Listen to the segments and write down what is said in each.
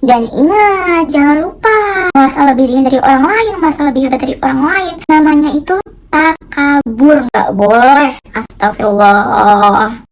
Dan ingat, jangan lupa, merasa lebih tinggi dari orang lain, merasa lebih hebat dari orang lain, namanya itu takabur, nggak boleh. Astagfirullah.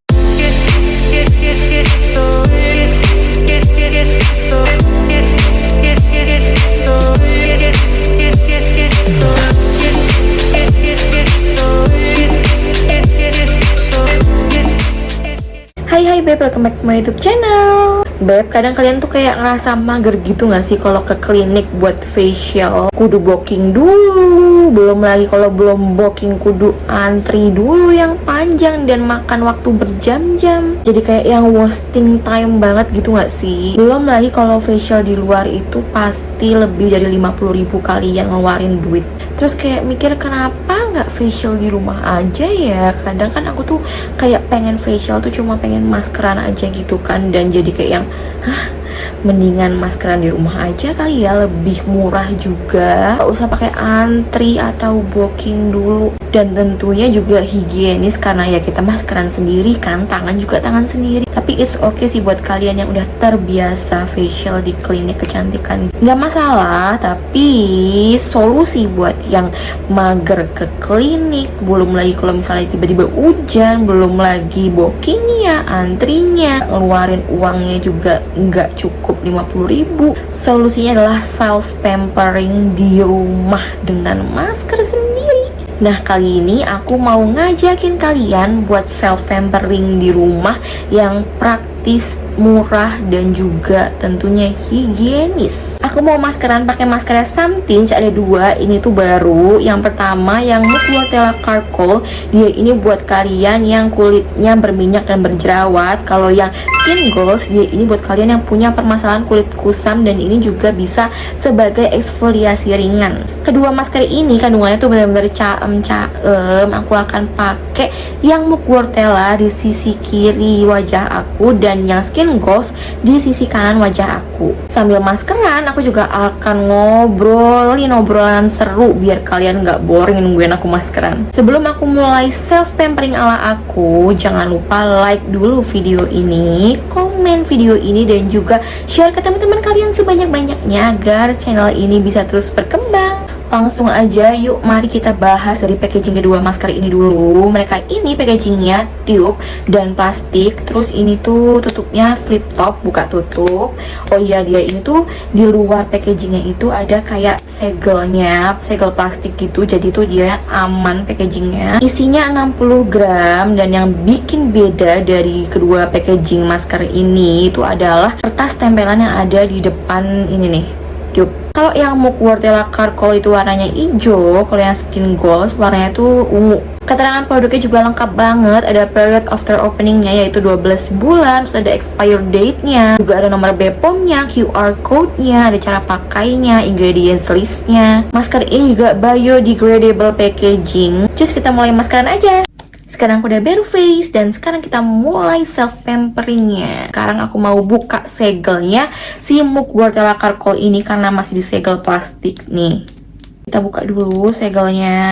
Hai Beb, welcome back to my YouTube channel. Beb, kadang kalian tuh kayak ngerasa mager gitu gak sih kalau ke klinik buat facial? Kudu booking dulu, belum lagi kalau belum booking kudu antri dulu yang panjang dan makan waktu berjam-jam. Jadi kayak yang wasting time banget gitu gak sih? Belum lagi kalau facial di luar itu pasti lebih dari 50.000 kalian ngeluarin duit. Terus kayak mikir kenapa nggak facial di rumah aja ya? Kadang kan aku tuh kayak pengen facial tuh cuma pengen maskeran aja gitu kan, dan jadi kayak yang mendingan maskeran di rumah aja kali ya, lebih murah juga, gak usah pakai antri atau booking dulu, dan tentunya juga higienis karena ya kita maskeran sendiri kan, tangan juga tangan sendiri. Tapi it's okay sih buat kalian yang udah terbiasa facial di klinik kecantikan, nggak masalah. Tapi solusi buat yang mager ke klinik, belum lagi kalau misalnya tiba-tiba hujan, belum lagi bookingnya, antrinya, ngeluarin uangnya juga nggak cukup 50.000. Solusinya adalah self pampering di rumah dengan masker sendiri. Nah, kali ini aku mau ngajakin kalian buat self pampering di rumah yang praktis, murah, dan juga tentunya higienis. Aku mau maskeran pakai maskernya Something, ada dua. Ini tuh baru. Yang pertama yang Mousse Wortella Charcoal. Dia ini buat kalian yang kulitnya berminyak dan berjerawat. Kalau yang Skin Goals, dia ini buat kalian yang punya permasalahan kulit kusam, dan ini juga bisa sebagai eksfoliasi ringan. Kedua masker ini kandungannya tuh benar-benar caem. Aku akan pakai yang Mousse Wortella di sisi kiri wajah aku dan yang Skin Goals di sisi kanan wajah aku. Sambil maskeran aku juga akan ngobrolin obrolan seru biar kalian nggak boring nungguin aku maskeran. Sebelum aku mulai self pampering ala aku, jangan lupa like dulu video ini, komen video ini, dan juga share ke teman-teman kalian sebanyak-banyaknya agar channel ini bisa terus berkembang. Langsung aja yuk, mari kita bahas dari packaging kedua masker ini dulu. Mereka ini packagingnya tube dan plastik. Terus ini tuh tutupnya flip top, buka tutup. Oh iya, dia ini tuh di luar packagingnya itu ada kayak segelnya, segel plastik gitu. Jadi tuh dia aman packagingnya. Isinya 60 gram, dan yang bikin beda dari kedua packaging masker ini itu adalah kertas tempelan yang ada di depan ini nih, tube. Kalau yang Mousse Wortella Charcoal itu warnanya hijau, kalau yang Skin Goals warnanya tuh ungu. Keterangan produknya juga lengkap banget, ada period after openingnya yaitu 12 bulan, terus ada expire date-nya, juga ada nomor BPOM-nya, QR code-nya, ada cara pakainya, ingredients list-nya. Masker ini juga biodegradable packaging. Terus kita mulai maskeran aja. Sekarang aku udah baru face, dan sekarang kita mulai self pamperingnya. Sekarang aku mau buka segelnya si Mousse Wortella Charcoal ini karena masih di segel plastik nih. Kita buka dulu segelnya.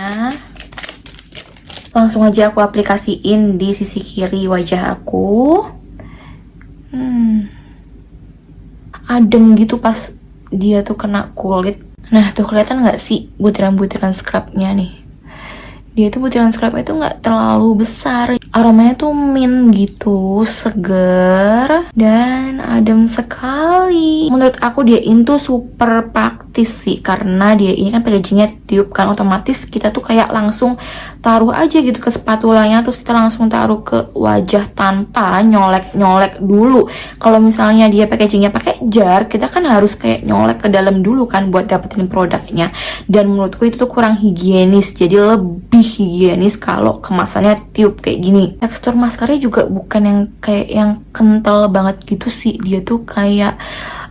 Langsung aja aku aplikasiin di sisi kiri wajah aku. Adem gitu pas dia tuh kena kulit. Nah tuh kelihatan nggak sih butiran-butiran scrubnya nih? Dia tuh butiran scrubnya itu nggak terlalu besar, aromanya tuh mint gitu, seger dan adem sekali. Menurut aku dia ini tuh super praktis sih, karena dia ini kan packagingnya tube kan, otomatis kita tuh kayak langsung taruh aja gitu ke spatulanya, terus kita langsung taruh ke wajah tanpa nyolek-nyolek dulu. Kalau misalnya dia packagingnya pakai jar, kita kan harus kayak nyolek ke dalam dulu kan buat dapetin produknya, dan menurutku itu tuh kurang higienis. Jadi lebih higienis kalau kemasannya tube kayak gini. Tekstur maskernya juga bukan yang kayak yang kental banget gitu sih, dia tuh kayak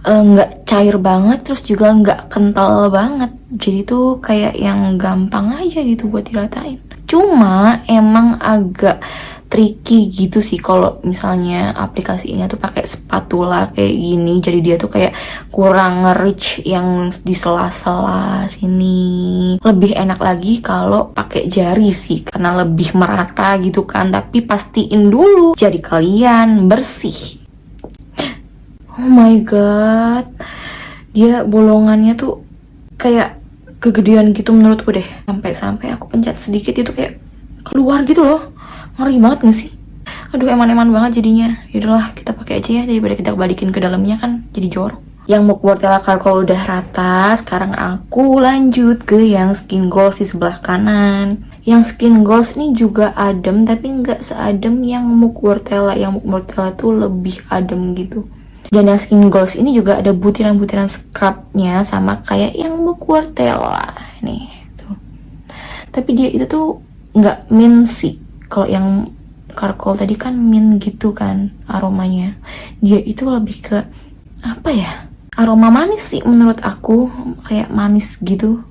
nggak cair banget, terus juga nggak kental banget. Jadi tuh kayak yang gampang aja gitu buat diratain. Cuma emang agak tricky gitu sih kalau misalnya aplikasinya tuh pakai spatula kayak gini. Jadi dia tuh kayak kurang nge-reach yang di sela-sela sini. Lebih enak lagi kalau pakai jari sih, karena lebih merata gitu kan. Tapi pastiin dulu jari kalian bersih. Oh my god, Dia bolongannya tuh kayak kegedean gitu menurutku deh. Sampai aku pencet sedikit itu kayak keluar gitu loh. Ngeri banget gak sih? Aduh, eman-eman banget jadinya. Yaudahlah, kita pakai aja ya daripada kita balikin ke dalamnya kan jadi jorok. Yang Mukwortella Charcoal udah rata, sekarang aku lanjut ke yang Skin Goals di sebelah kanan. Yang Skin Goals ini juga adem, tapi nggak seadem yang Mukwortella. Yang Mukwortella tuh lebih adem gitu. Dan yang Skin Goals ini juga ada butiran-butiran scrubnya sama kayak yang Mukwortella nih tuh. Tapi dia itu tuh nggak mint sih. Kalau yang charcoal tadi kan mint gitu kan aromanya. Dia itu lebih ke apa ya? Aroma manis sih menurut aku, kayak manis gitu.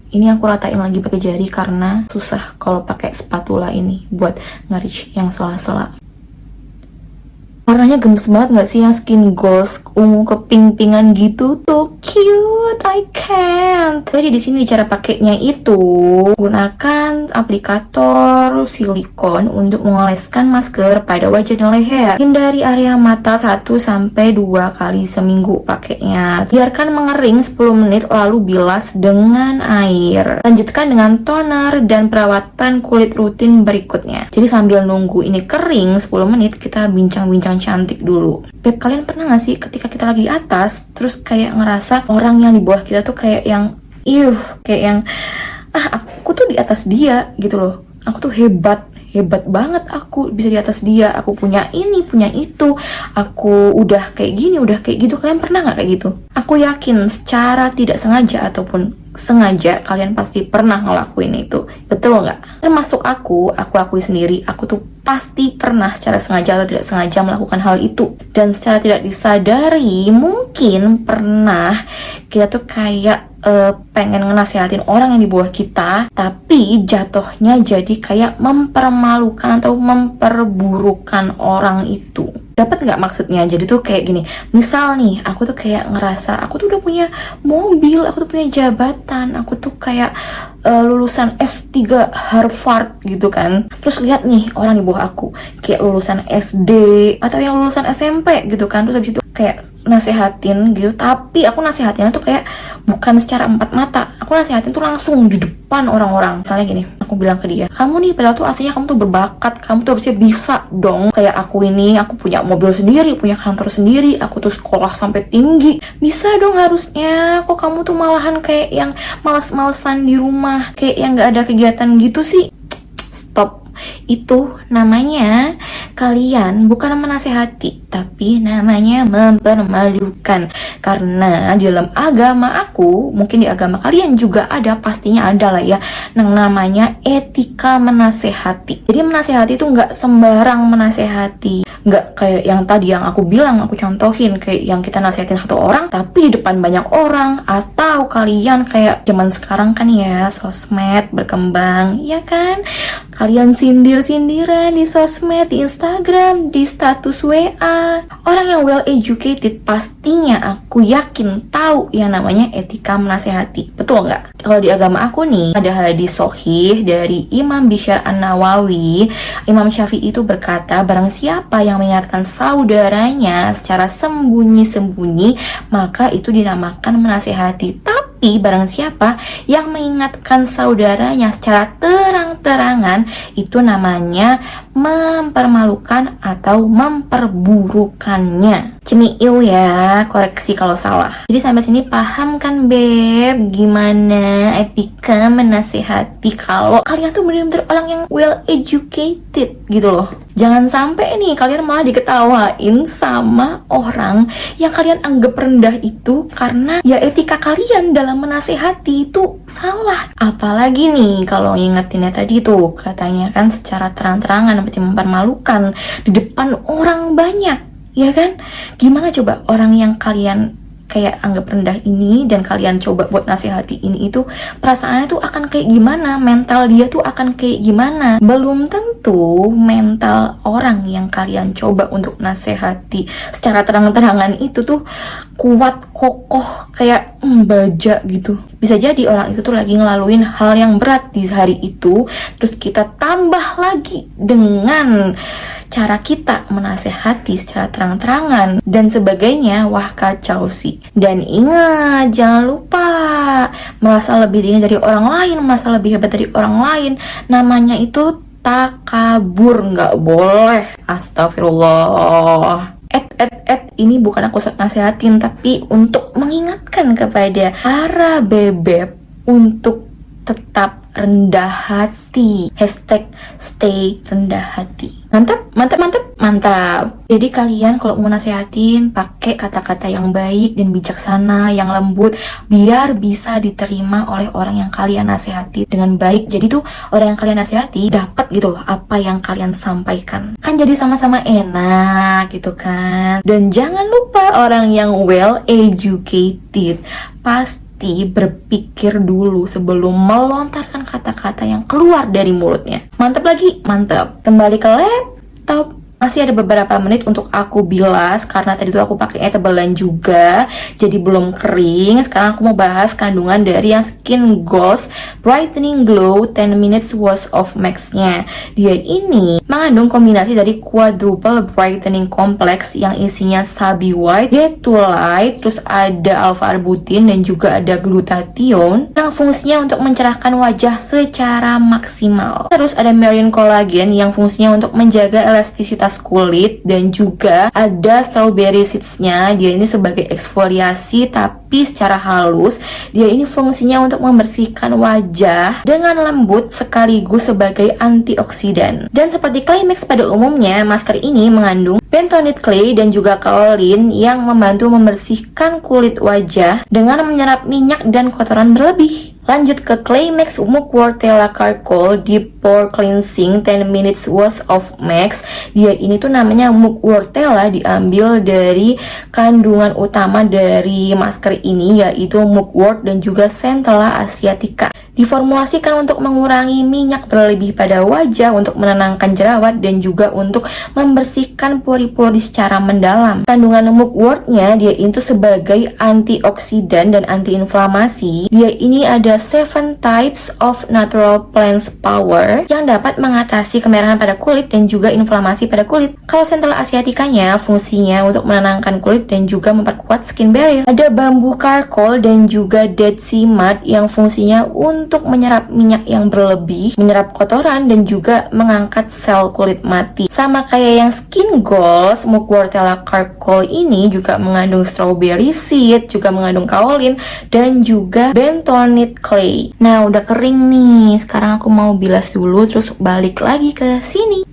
Ini aku ratain lagi pakai jari karena susah kalau pakai spatula ini buat nge-reach yang sela-sela. Warnanya gemes banget gak sih yang Skin Goals ungu keping-pingan gitu tuh cute, I can't. Jadi di sini cara pakainya itu gunakan aplikator silikon untuk mengoleskan masker pada wajah dan leher. Hindari area mata 1-2 kali seminggu pakainya. Biarkan mengering 10 menit lalu bilas dengan air. Lanjutkan dengan toner dan perawatan kulit rutin berikutnya. Jadi sambil nunggu ini kering 10 menit kita bincang-bincang cantik dulu. Beb, kalian pernah gak sih ketika kita lagi di atas terus kayak ngerasa orang yang di bawah kita tuh kayak yang kayak yang aku tuh di atas dia gitu loh. Aku tuh hebat banget, aku bisa di atas dia, aku punya ini, punya itu, aku udah kayak gini, udah kayak gitu. Kalian pernah gak kayak gitu? Aku yakin secara tidak sengaja ataupun sengaja kalian pasti pernah ngelakuin itu, betul nggak? Termasuk aku akui sendiri, aku tuh pasti pernah secara sengaja atau tidak sengaja melakukan hal itu. Dan secara tidak disadari mungkin pernah kita tuh kayak pengen ngenasehatin orang yang di bawah kita, tapi jatuhnya jadi kayak mempermalukan atau memperburukan orang itu. Dapat nggak maksudnya? Jadi tuh kayak gini, misal nih aku tuh kayak ngerasa aku tuh udah punya mobil, aku tuh punya jabatan, aku tuh kayak lulusan S3 Harvard gitu kan. Terus lihat nih orang di bawah aku kayak lulusan SD atau yang lulusan SMP gitu kan. Terus habis itu kayak nasehatin gitu, tapi aku nasehatinnya tuh kayak bukan secara empat mata, aku nasehatin tuh langsung di depan orang-orang. Misalnya gini, aku bilang ke dia, kamu nih padahal tuh aslinya kamu tuh berbakat, kamu tuh harusnya bisa dong kayak aku ini, aku punya mobil sendiri, punya kantor sendiri, aku tuh sekolah sampai tinggi, bisa dong harusnya. Kok kamu tuh malahan kayak yang malas-malesan di rumah, kayak yang gak ada kegiatan gitu sih? Stop. Itu namanya kalian bukan menasehati, tapi namanya mempermalukan. Karena di dalam agama aku, mungkin di agama kalian juga ada, pastinya ada lah ya, yang namanya etika menasehati. Jadi menasehati itu nggak sembarang menasehati, nggak kayak yang tadi yang aku bilang, aku contohin kayak yang kita nasehatin satu orang tapi di depan banyak orang. Atau kalian kayak zaman sekarang kan ya, sosmed berkembang ya kan, kalian sindir-sindiran di sosmed, di Instagram, di status WA. Orang yang well educated pastinya aku yakin tahu yang namanya etika menasehati, betul nggak? Kalau di agama aku nih ada hadis sahih dari Imam Bishr An-Nawawi. Imam Syafi'i itu berkata, barang siapa yang mengingatkan saudaranya secara sembunyi-sembunyi, maka itu dinamakan menasehati. Tapi barang siapa yang mengingatkan saudaranya secara terang-terangan, itu namanya mempermalukan atau memperburukannya. Cemiu ya, koreksi kalau salah. Jadi sampai sini paham kan Beb gimana etika menasehati kalau kalian tuh bener-bener orang yang well educated gitu loh. Jangan sampai nih kalian malah diketawain sama orang yang kalian anggap rendah itu karena ya etika kalian dalam menasehati itu salah. Apalagi nih kalau ngingetinnya tadi tuh katanya kan secara terang-terangan berarti mempermalukan di depan orang banyak, ya kan? Gimana coba orang yang kalian kayak anggap rendah ini dan kalian coba buat nasihati ini, itu perasaannya tuh akan kayak gimana, mental dia tuh akan kayak gimana. Belum tentu mental orang yang kalian coba untuk nasihati secara terang-terangan itu tuh kuat, kokoh, kayak baja gitu. Bisa jadi orang itu tuh lagi ngelaluin hal yang berat di hari itu, terus kita tambah lagi dengan cara kita menasehati secara terang-terangan dan sebagainya, wah kacau sih. Dan ingat, jangan lupa merasa lebih tinggi dari orang lain, merasa lebih hebat dari orang lain, namanya itu takabur, nggak boleh. Astagfirullah. Ini bukan aku nasihatin, tapi untuk mengingatkan kepada para bebek untuk tetap rendah hati. Hashtag stay rendah hati. Mantap, mantap, mantap, mantap. Jadi kalian kalau mau nasehatin, pakai kata-kata yang baik dan bijaksana, yang lembut, biar bisa diterima oleh orang yang kalian nasehati dengan baik. Jadi tuh orang yang kalian nasehati dapat gitu loh apa yang kalian sampaikan. Kan jadi sama-sama enak gitu kan. Dan jangan lupa orang yang well educated pasti berpikir dulu sebelum melontarkan kata-kata yang keluar dari mulutnya. Mantap lagi, mantap. Kembali ke laptop. Masih ada beberapa menit untuk aku bilas karena tadi tuh aku pakai tebalan juga, jadi belum kering. Sekarang aku mau bahas kandungan dari yang Skin Goals Brightening Glow 10 Minutes Wash of Max-nya. Dia ini mengandung kombinasi dari Quadruple Brightening Complex yang isinya Sabi White, Get2Light, terus ada alpha-arbutin dan juga ada glutathione yang fungsinya untuk mencerahkan wajah secara maksimal. Terus ada Marine Collagen yang fungsinya untuk menjaga elastisitas kulit, dan juga ada strawberry seeds-nya. Dia ini sebagai eksfoliasi tapi secara halus. Dia ini fungsinya untuk membersihkan wajah dengan lembut sekaligus sebagai antioksidan. Dan seperti Climax pada umumnya, masker ini mengandung bentonite clay dan juga kaolin yang membantu membersihkan kulit wajah dengan menyerap minyak dan kotoran berlebih. Lanjut ke Climax Mugwort Tela Charcoal Deep Pore Cleansing 10 Minutes Wash of Max. Dia ini tuh namanya Mugwort Tela, diambil dari kandungan utama dari masker ini, yaitu mugwort dan juga Centella asiatica. Diformulasikan untuk mengurangi minyak berlebih pada wajah, untuk menenangkan jerawat dan juga untuk membersihkan pori-pori secara mendalam. Kandungan mugwortnya dia itu sebagai antioksidan dan antiinflamasi. Dia ini ada 7 types of natural plants power yang dapat mengatasi kemerahan pada kulit dan juga inflamasi pada kulit. Kalau Centella asiaticanya fungsinya untuk menenangkan kulit dan juga memperkuat skin barrier. Ada bambu charcoal dan juga dead sea mud yang fungsinya untuk menyerap minyak yang berlebih, menyerap kotoran dan juga mengangkat sel kulit mati. Sama kayak yang Skin Goals, Mugwort Tela Charcoal ini juga mengandung strawberry seed, juga mengandung kaolin dan juga bentonite clay. Nah, udah kering nih. Sekarang aku mau bilas dulu terus balik lagi ke sini.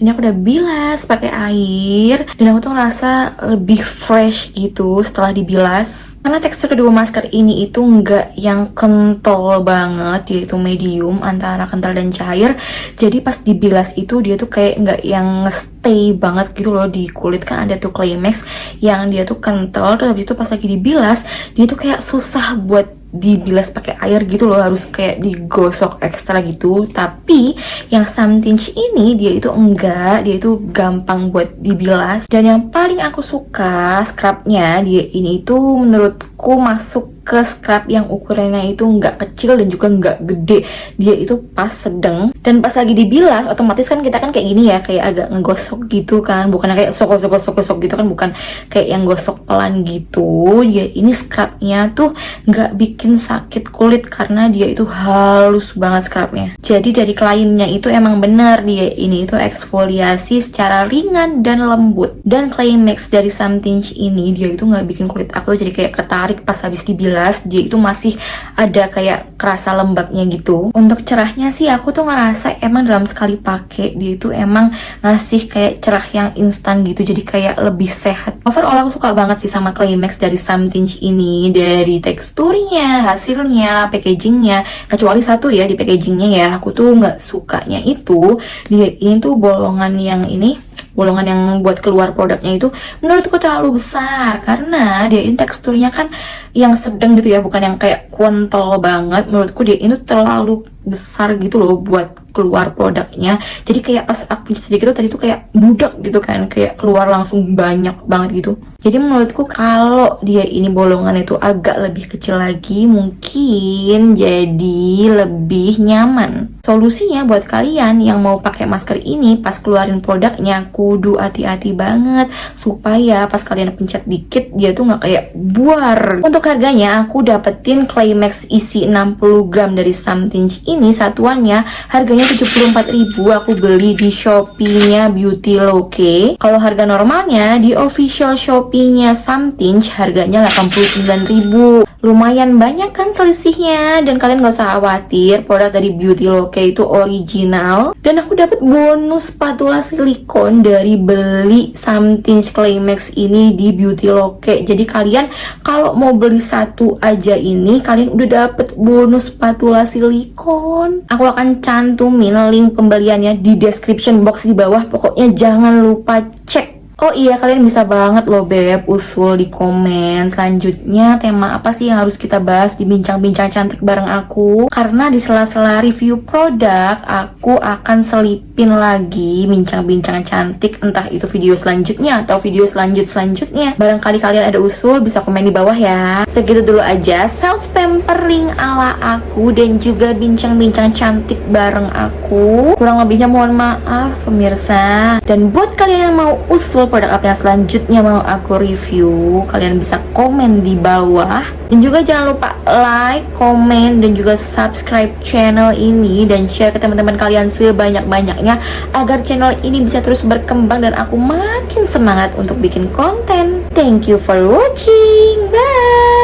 Ini aku udah bilas pakai air dan aku tuh ngerasa lebih fresh gitu setelah dibilas. Karena tekstur kedua masker ini itu nggak yang kental banget, yaitu medium antara kental dan cair. Jadi pas dibilas itu dia tuh kayak nggak yang stay banget gitu loh di kulit. Kan ada tuh Climax yang dia tuh kental, terus habis itu pas lagi dibilas dia tuh kayak susah buat dibilas pakai air gitu loh, harus kayak digosok ekstra gitu. Tapi yang Something ini dia itu enggak, dia itu gampang buat dibilas. Dan yang paling aku suka scrubnya dia ini itu menurutku masuk ke scrub yang ukurannya itu nggak kecil dan juga nggak gede. Dia itu pas sedang, dan pas lagi dibilas otomatis kan kita kan kayak gini ya, kayak agak ngegosok gitu kan, bukan kayak sok gitu kan, bukan kayak yang gosok pelan gitu. Dia ini scrubnya tuh nggak bikin sakit kulit karena dia itu halus banget scrubnya. Jadi dari klaimnya itu emang bener, dia ini itu eksfoliasi secara ringan dan lembut. Dan Climax dari Something ini dia itu nggak bikin kulit aku tuh jadi kayak ketarik pas habis dibilas. Dia itu masih ada kayak kerasa lembabnya gitu. Untuk cerahnya sih aku tuh ngerasa emang dalam sekali pakai dia itu emang ngasih kayak cerah yang instan gitu, jadi kayak lebih sehat. Overall aku suka banget sih sama Climax dari Something ini, dari teksturnya, hasilnya, packagingnya. Kecuali satu ya, di packagingnya ya aku tuh nggak sukanya itu dia ini tuh bolongan yang buat keluar produknya itu menurutku terlalu besar, karena dia ini teksturnya kan yang sedang gitu ya, bukan yang kayak kental banget. Menurutku dia ini terlalu besar gitu loh buat keluar produknya. Jadi kayak pas aku pencet sedikit tuh tadi tuh kayak budak gitu kan, kayak keluar langsung banyak banget gitu. Jadi menurutku kalau dia ini bolongan itu agak lebih kecil lagi, mungkin jadi lebih nyaman. Solusinya buat kalian yang mau pakai masker ini pas keluarin produknya, kudu hati-hati banget supaya pas kalian pencet dikit dia tuh nggak kayak buar. Untuk harganya aku dapetin Climax isi 60 gram dari Samtinch ini, satuannya harganya 74.000. Aku beli di Shopee-nya Beauty Loke. Kalau harga normalnya di official Shopee-nya Samtinch harganya 89.000. Lumayan banyak kan selisihnya, dan kalian gak usah khawatir, produk dari Beauty Loke itu original. Dan aku dapat bonus spatula silikon dari beli Samtinch Climax ini di Beauty Loke. Jadi kalian kalau mau beli satu aja ini, kalian udah dapet bonus spatula silikon. Aku akan cantumin link pembeliannya di description box di bawah. Pokoknya jangan lupa cek. Oh iya, kalian bisa banget loh Beb usul di komen selanjutnya tema apa sih yang harus kita bahas di bincang-bincang cantik bareng aku. Karena di sela-sela review produk, aku akan selipin lagi bincang-bincang cantik, entah itu video selanjutnya atau video selanjutnya. Barangkali kalian ada usul, bisa komen di bawah ya. Segitu dulu aja self pampering ala aku dan juga bincang-bincang cantik bareng aku. Kurang lebihnya mohon maaf pemirsa. Dan buat kalian yang mau usul produk apa yang selanjutnya mau aku review, kalian bisa komen di bawah. Dan juga jangan lupa like, komen, dan juga subscribe channel ini dan share ke teman-teman kalian sebanyak-banyaknya agar channel ini bisa terus berkembang dan aku makin semangat untuk bikin konten. Thank you for watching. Bye.